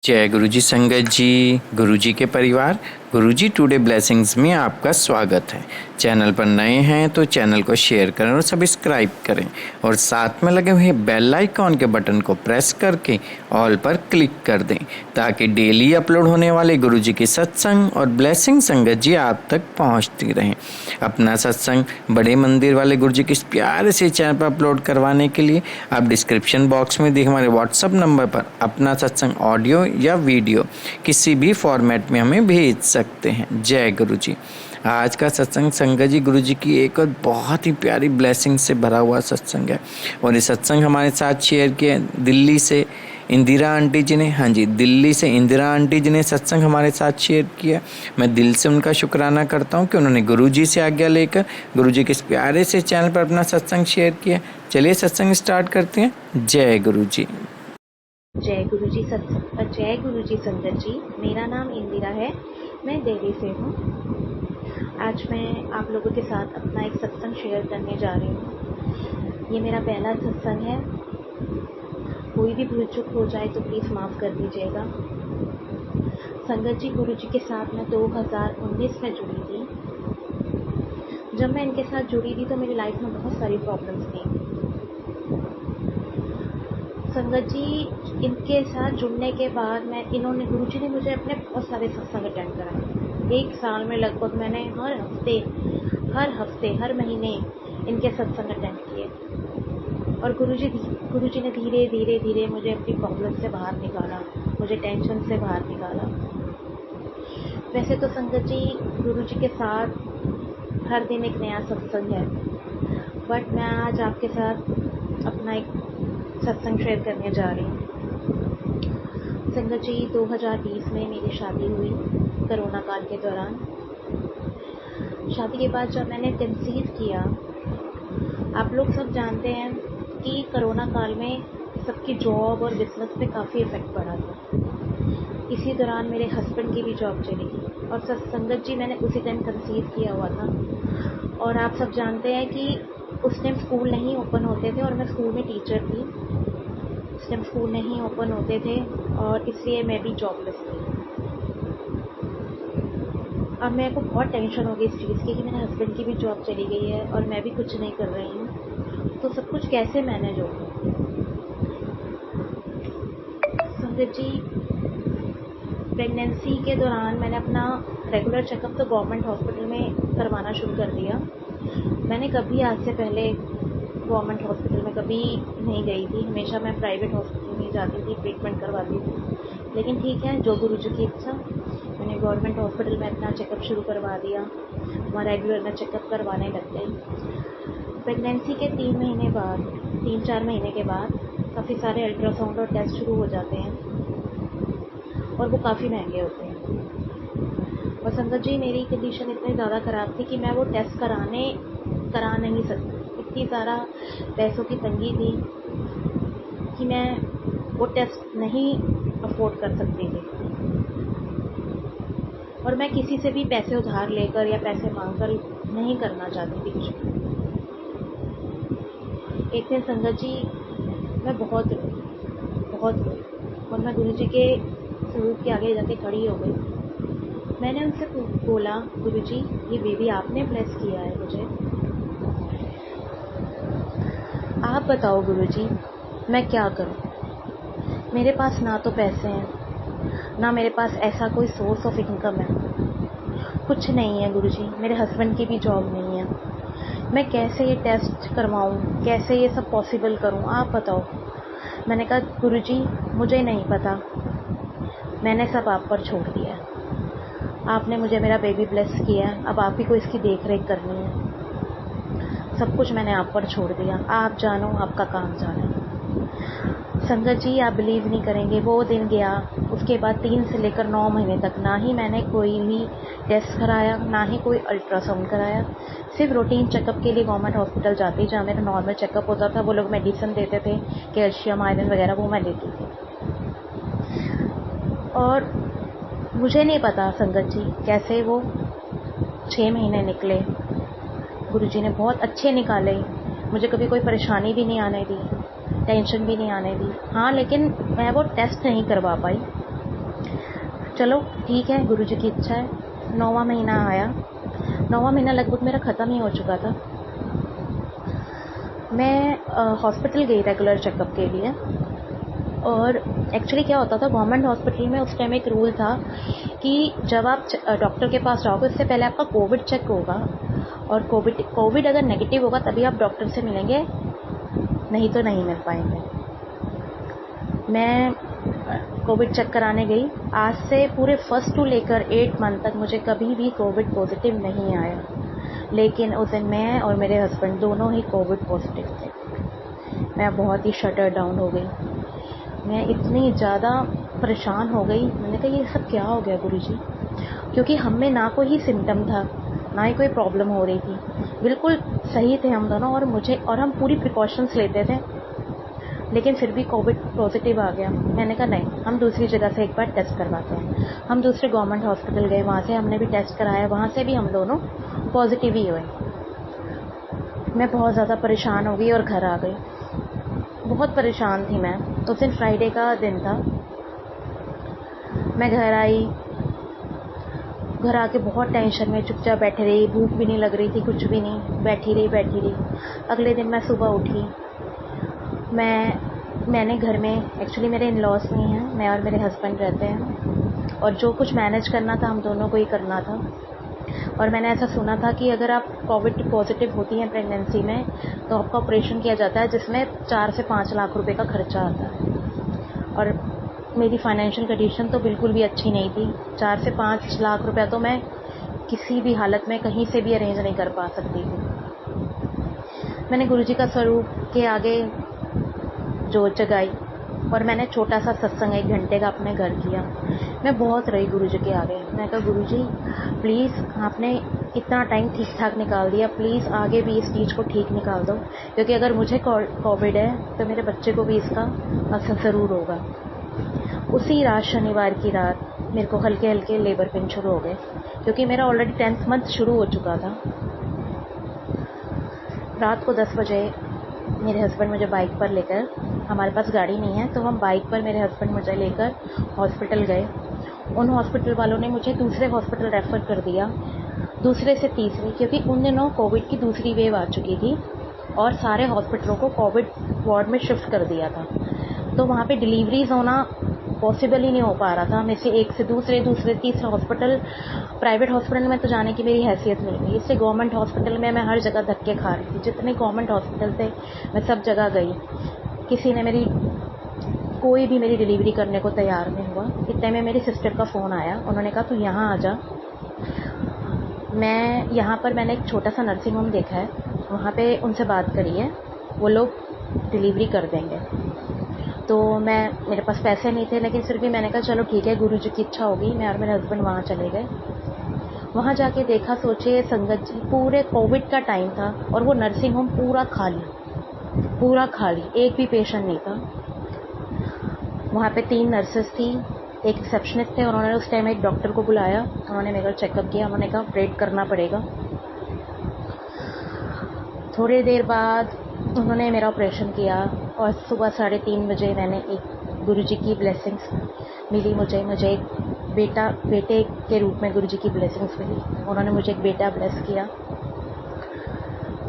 जय गुरु जी संगत जी, गुरु जी के परिवार, गुरु जी टुडे ब्लेसिंग्स में आपका स्वागत है। चैनल पर नए हैं तो चैनल को शेयर करें और सब्सक्राइब करें और साथ में लगे हुए बेल आइकॉन के बटन को प्रेस करके ऑल पर क्लिक कर दें ताकि डेली अपलोड होने वाले गुरु जी के सत्संग और ब्लेसिंग संगत जी आप तक पहुंचती रहें। अपना सत्संग बड़े मंदिर वाले गुरु जी के इस प्यारे से चैनल पर अपलोड करवाने के लिए आप डिस्क्रिप्शन बॉक्स में दिए हमारे व्हाट्सएप नंबर पर अपना सत्संग ऑडियो या वीडियो किसी भी फॉर्मेट में हमें भेज सकते हैं। जय गुरु जी। आज का सत्संग संगत जी गुरु जी की एक और बहुत ही प्यारी ब्लेसिंग से भरा हुआ सत्संग है और ये सत्संग हमारे साथ शेयर किया दिल्ली से इंदिरा आंटी जी ने। हाँ जी, दिल्ली से इंदिरा आंटी जी ने सत्संग हमारे साथ शेयर किया। मैं दिल से उनका शुक्राना करता हूँ कि उन्होंने गुरु जी से आज्ञा लेकर गुरु जी के इस प्यारे से चैनल पर अपना सत्संग शेयर किया। चलिए सत्संग स्टार्ट करते हैं। जय गुरु जी। जय गुरु जी संगत जी। मेरा नाम इंदिरा है, मैं दिल्ली से हूँ। आज मैं आप लोगों के साथ अपना एक सत्संग शेयर करने जा रही हूँ। ये मेरा पहला सत्संग है, कोई भी भूल चूक हो जाए तो प्लीज़ माफ़ कर दीजिएगा। संगत जी, गुरु जी के साथ मैं 2019 में जुड़ी थी। जब मैं इनके साथ जुड़ी थी तो मेरी लाइफ में बहुत सारी प्रॉब्लम्स थी। संगत जी, इनके साथ जुड़ने के बाद गुरुजी ने मुझे अपने बहुत सारे सत्संग अटेंड कराए। एक साल में लगभग मैंने हर महीने इनके सत्संग अटेंड किए और गुरुजी ने धीरे धीरे मुझे अपनी प्रॉब्लम से बाहर निकाला, मुझे टेंशन से बाहर निकाला। वैसे तो संगत जी, गुरुजी के साथ हर दिन एक नया सत्संग है, बट मैं आज आपके साथ अपना एक सत्संग शेयर करने जा रही हूँ। संगत जी, 2020 में मेरी शादी हुई कोरोना काल के दौरान। शादी के बाद जब मैंने कंसीव किया, आप लोग सब जानते हैं कि कोरोना काल में सबकी जॉब और बिजनेस पे काफ़ी इफ़ेक्ट पड़ा था। इसी दौरान मेरे हस्बैंड की भी जॉब चली गई और संगत जी, मैंने उसी टाइम कंसीव किया हुआ था और आप सब जानते हैं कि उस टाइम स्कूल नहीं ओपन होते थे और मैं स्कूल में टीचर थी। उस टाइम स्कूल नहीं ओपन होते थे और इसलिए मैं भी जॉबलेस थी। अब मेरे को बहुत टेंशन हो गई इस चीज़ की कि मेरे हस्बैंड की भी जॉब चली गई है और मैं भी कुछ नहीं कर रही हूँ, तो सब कुछ कैसे मैनेज होगा। संगत जी, प्रेगनेंसी के दौरान मैंने अपना रेगुलर चेकअप तो गवर्नमेंट हॉस्पिटल में करवाना शुरू कर दिया। मैंने कभी आज से पहले गवर्नमेंट हॉस्पिटल में कभी नहीं गई थी, हमेशा मैं प्राइवेट हॉस्पिटल में जाती थी, ट्रीटमेंट करवाती थी। लेकिन ठीक है, जो गुरुजी की इच्छा, मैंने गवर्नमेंट हॉस्पिटल में अपना चेकअप शुरू करवा दिया। वहाँ रेगुलर मैं चेकअप करवाने लग गई। प्रेगनेंसी के 3-4 महीने के बाद काफ़ी सारे अल्ट्रासाउंड और टेस्ट शुरू हो जाते हैं और वो काफ़ी महंगे होते हैं। और संगत जी, मेरी कंडीशन इतनी ज़्यादा ख़राब थी कि मैं वो टेस्ट करा नहीं सकती। इतनी ज़्यादा पैसों की तंगी थी कि मैं वो टेस्ट नहीं अफोर्ड कर सकती थी और मैं किसी से भी पैसे उधार लेकर या पैसे मांगकर नहीं करना चाहती थी कुछ भी। एक दिन संगत जी, मैं बहुत रोई और मैं गुरुजी के स्वरूप के आगे जाके खड़ी हो गई। मैंने उनसे बोला, गुरुजी, ये बेबी आपने ब्लेस किया है मुझे, आप बताओ गुरुजी, मैं क्या करूं। मेरे पास ना तो पैसे हैं, ना मेरे पास ऐसा कोई सोर्स ऑफ इनकम है, कुछ नहीं है गुरुजी। मेरे हस्बैंड की भी जॉब नहीं है। मैं कैसे ये टेस्ट करवाऊं, कैसे ये सब पॉसिबल करूं, आप बताओ। मैंने कहा, गुरुजी, मुझे नहीं पता, मैंने सब आप पर छोड़ दिया है। आपने मुझे मेरा बेबी ब्लेस किया है, अब आप ही को इसकी देख रेख करनी है। सब कुछ मैंने आप पर छोड़ दिया, आप जानो, आपका काम जाने। संगत जी, आप बिलीव नहीं करेंगे, वो दिन गया, उसके बाद 3 से लेकर 9 महीने तक ना ही मैंने कोई भी टेस्ट कराया, ना ही कोई अल्ट्रासाउंड कराया। सिर्फ रूटीन चेकअप के लिए गवर्नमेंट हॉस्पिटल जाती, जहाँ मेरा नॉर्मल चेकअप होता था। वो लोग मेडिसिन देते थे, कैल्शियम, आयरन वगैरह, वो मैं लेती थी। और मुझे नहीं पता संगत जी कैसे वो 6 महीने निकले। गुरुजी ने बहुत अच्छे निकाले, मुझे कभी कोई परेशानी भी नहीं आने दी, टेंशन भी नहीं आने दी। हाँ, लेकिन मैं वो टेस्ट नहीं करवा पाई चलो ठीक है, गुरुजी की इच्छा है। 9वां महीना आया। 9वां महीना लगभग मेरा ख़त्म ही हो चुका था। मैं हॉस्पिटल गई रेगुलर चेकअप के लिए। और एक्चुअली क्या होता था, गवर्नमेंट हॉस्पिटल में उस टाइम एक रूल था कि जब आप डॉक्टर के पास जाओगे उससे पहले आपका कोविड चेक होगा, और कोविड अगर नेगेटिव होगा तभी आप डॉक्टर से मिलेंगे, नहीं तो नहीं मिल पाएंगे। मैं कोविड चेक कराने गई। आज से पूरे फर्स्ट टू लेकर 8 मंथ तक मुझे कभी भी कोविड पॉजिटिव नहीं आया, लेकिन उस दिन मैं और मेरे हस्बैंड दोनों ही कोविड पॉजिटिव थे। मैं बहुत ही शटर डाउन हो गई। मैं इतनी ज़्यादा परेशान हो गई। मैंने कहा ये सब क्या हो गया गुरुजी, क्योंकि हम में ना कोई ही सिम्टम था, ना ही कोई प्रॉब्लम हो रही थी, बिल्कुल सही थे हम दोनों। और हम पूरी प्रिकॉशंस लेते थे, लेकिन फिर भी कोविड पॉजिटिव आ गया। मैंने कहा नहीं, हम दूसरी जगह से एक बार टेस्ट करवाते हैं। हम दूसरे गवर्नमेंट हॉस्पिटल गए, वहाँ से हमने भी टेस्ट कराया, वहाँ से भी हम दोनों पॉजिटिव ही हुए। मैं बहुत ज़्यादा परेशान हो गई और घर आ गई। बहुत परेशान थी मैं। उस दिन फ्राइडे का दिन था। मैं घर आई, घर आके बहुत टेंशन में चुपचाप बैठी रही, भूख भी नहीं लग रही थी, कुछ भी नहीं, बैठी रही। अगले दिन मैं सुबह उठी। मैंने घर में, एक्चुअली मेरे इन लॉज नहीं हैं, मैं और मेरे हस्बैंड रहते हैं, और जो कुछ मैनेज करना था हम दोनों को ही करना था। और मैंने ऐसा सुना था कि अगर आप कोविड पॉजिटिव होती हैं प्रेगनेंसी में तो आपका ऑपरेशन किया जाता है, जिसमें 4 से 5 लाख रुपए का खर्चा आता है। और मेरी फाइनेंशियल कंडीशन तो बिल्कुल भी अच्छी नहीं थी। 4 से 5 लाख रुपया तो मैं किसी भी हालत में कहीं से भी अरेंज नहीं कर पा सकती थी। मैंने गुरुजी का स्वरूप के आगे जोत जगाई और मैंने छोटा सा सत्संग 1 घंटे का अपने घर किया। मैं बहुत रही गुरुजी के आगे। मैं कहा गुरुजी प्लीज़, आपने इतना टाइम ठीक ठाक निकाल दिया, प्लीज़ आगे भी इस चीज़ को ठीक निकाल दो, क्योंकि अगर मुझे कोविड है तो मेरे बच्चे को भी इसका असर ज़रूर होगा। उसी रात, शनिवार की रात, मेरे को हल्के हल्के लेबर पेन शुरू हो गए, क्योंकि मेरा ऑलरेडी 10th मंथ शुरू हो चुका था। रात को 10 बजे मेरे हस्बैंड मुझे बाइक पर लेकर, हमारे पास गाड़ी नहीं है तो हम बाइक पर, मेरे हस्बैंड मुझे लेकर हॉस्पिटल गए। उन हॉस्पिटल वालों ने मुझे दूसरे हॉस्पिटल रेफ़र कर दिया, दूसरे से तीसरे, क्योंकि उन दिनों कोविड की दूसरी वेव आ चुकी थी और सारे हॉस्पिटलों को कोविड वार्ड में शिफ्ट कर दिया था। तो वहाँ पे डिलीवरीज होना पॉसिबल ही नहीं हो पा रहा था। मैं से एक से दूसरे तीसरे हॉस्पिटल, प्राइवेट हॉस्पिटल में तो जाने की मेरी हैसियत नहीं थी, इससे गवर्नमेंट हॉस्पिटल में मैं हर जगह धक्के खा रही थी। जितने गवर्नमेंट हॉस्पिटल थे मैं सब जगह गई, किसी ने कोई भी मेरी डिलीवरी करने को तैयार नहीं हुआ। इतने में मेरी सिस्टर का फ़ोन आया, उन्होंने कहा तू यहाँ आ जा। मैंने एक छोटा सा नर्सिंग होम देखा है, वहाँ पे उनसे बात करी है, वो लोग डिलीवरी कर देंगे। तो मेरे पास पैसे नहीं थे, लेकिन फिर भी मैंने कहा चलो ठीक है, गुरुजी की इच्छा होगी। मैं और मेरे हस्बैंड वहाँ चले गए। वहाँ जाके देखा, सोचिए संगत जी, पूरे कोविड का टाइम था और वो नर्सिंग होम पूरा खाली, एक भी पेशेंट नहीं था। वहाँ पे 3 नर्सेस थी, एक रिसेप्शनिस्ट थे, और उन्होंने उस टाइम एक डॉक्टर को बुलाया। उन्होंने मेरा चेकअप किया, उन्होंने कहा वेट करना पड़ेगा। थोड़ी देर बाद उन्होंने मेरा ऑपरेशन किया और सुबह 3:30 बजे मैंने एक गुरुजी की ब्लेसिंग्स मिली। मुझे एक बेटे के रूप में गुरुजी की ब्लेसिंग्स मिली। उन्होंने मुझे एक बेटा ब्लेस किया।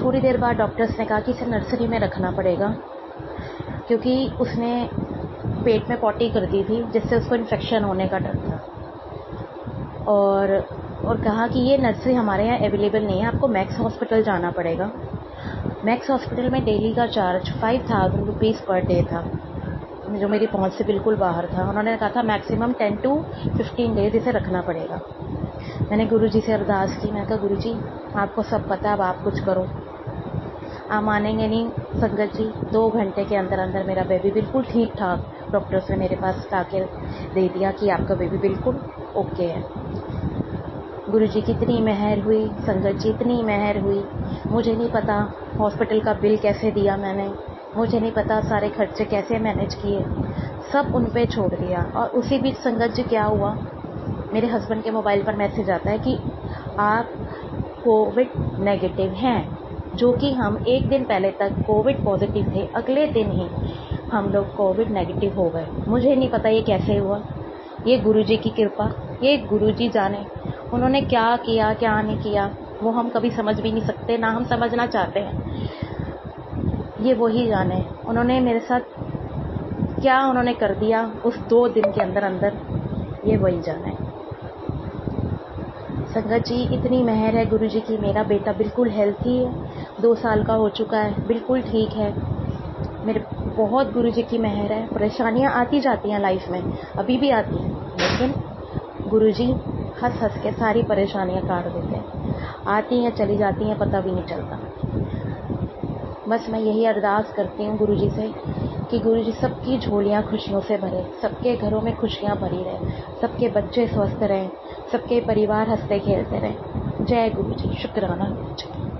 थोड़ी देर बाद डॉक्टर्स ने कहा कि इसे नर्सरी में रखना पड़ेगा, क्योंकि उसने पेट में पॉटी कर दी थी, जिससे उसको इन्फेक्शन होने का डर था। और कहा कि ये नर्सरी हमारे यहाँ अवेलेबल नहीं है, आपको मैक्स हॉस्पिटल जाना पड़ेगा। मैक्स हॉस्पिटल में डेली का चार्ज 5000 रुपीज़ पर डे था, जो मेरी पहुंच से बिल्कुल बाहर था। उन्होंने कहा था मैक्सिमम 10 to 15 डेज इसे रखना पड़ेगा। मैंने गुरुजी से अरदास की। मैं कहा गुरुजी आपको सब पता है, अब आप कुछ करो। आप मानेंगे नहीं संगत जी, 2 घंटे के अंदर अंदर मेरा बेबी बिल्कुल ठीक ठाक, डॉक्टर्स ने मेरे पास लाके दे दिया कि आपका बेबी बिल्कुल ओके है। गुरुजी की इतनी मेहर हुई, संगत जी इतनी मेहर हुई। मुझे नहीं पता हॉस्पिटल का बिल कैसे दिया मैंने, मुझे नहीं पता सारे खर्चे कैसे मैनेज किए, सब उन पे छोड़ दिया। और उसी बीच संगत जी क्या हुआ, मेरे हस्बैंड के मोबाइल पर मैसेज आता है कि आप कोविड नेगेटिव हैं, जो कि हम 1 दिन पहले तक कोविड पॉजिटिव थे, अगले दिन ही हम लोग कोविड नेगेटिव हो गए। मुझे नहीं पता ये कैसे हुआ। ये गुरुजी की कृपा, ये गुरुजी जाने उन्होंने क्या किया क्या नहीं किया, वो हम कभी समझ भी नहीं सकते, ना हम समझना चाहते हैं। ये वही जाने उन्होंने मेरे साथ क्या उन्होंने कर दिया उस 2 दिन के अंदर अंदर, ये वही जाने। संगत जी, इतनी मेहर है गुरुजी की, मेरा बेटा बिल्कुल हेल्थी है, 2 साल का हो चुका है, बिल्कुल ठीक है। मेरे बहुत गुरुजी की मेहर है। परेशानियां आती जाती हैं लाइफ में, अभी भी आती हैं, लेकिन गुरुजी हंस हंस के सारी परेशानियां काट देते हैं। आती हैं चली जाती हैं, पता भी नहीं चलता। बस मैं यही अरदास करती हूँ गुरुजी से कि गुरुजी सबकी झोलियाँ खुशियों से भरे, सबके घरों में खुशियाँ भरी रहे, सबके बच्चे स्वस्थ रहें, सबके परिवार हंसते खेलते रहें। जय गुरुजी। शुक्राना गुरुजी।